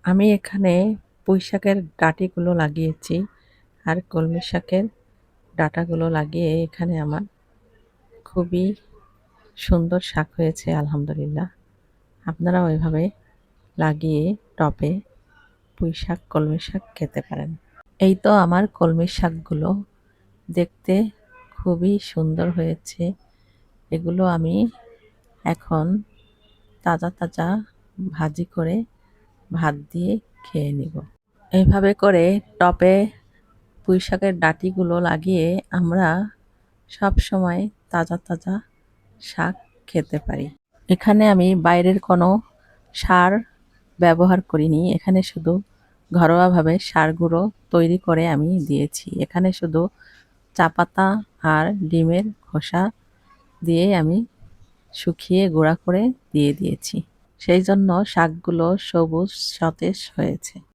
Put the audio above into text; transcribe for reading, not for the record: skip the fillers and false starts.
আমি এখানে পুঁইশাকের ডাঁটিগুলো লাগিয়েছি আর কলমি শাকের ডাঁটাগুলো লাগিয়ে এখানে আমার খুবই সুন্দর শাক হয়েছে আলহামদুলিল্লাহ। আপনারাও এভাবে লাগিয়ে টবে পুঁইশাক কলমি শাক খেতে পারেন। এই তো আমার কলমি শাকগুলো দেখতে খুবই সুন্দর হয়েছে। এগুলো আমি এখন তাজা তাজা ভাজি করে ভাত দিয়ে খেয়ে নিব। এইভাবে করে টবে পুঁইশাকের ডাঁটিগুলো লাগিয়ে আমরা সব সময় তাজা তাজা শাক খেতে পারি। এখানে আমি বাইরের কোনো সার ব্যবহার করিনি। এখানে শুধু ঘরোয়াভাবে সার গুঁড়ো তৈরি করে আমি দিয়েছি। এখানে শুধু চা পাতা আর ডিমের খোসা দিয়ে আমি শুকিয়ে গুঁড়া করে দিয়ে দিয়েছি। সেই জন্য শাকগুলো সবুজ সতেজ হয়েছে।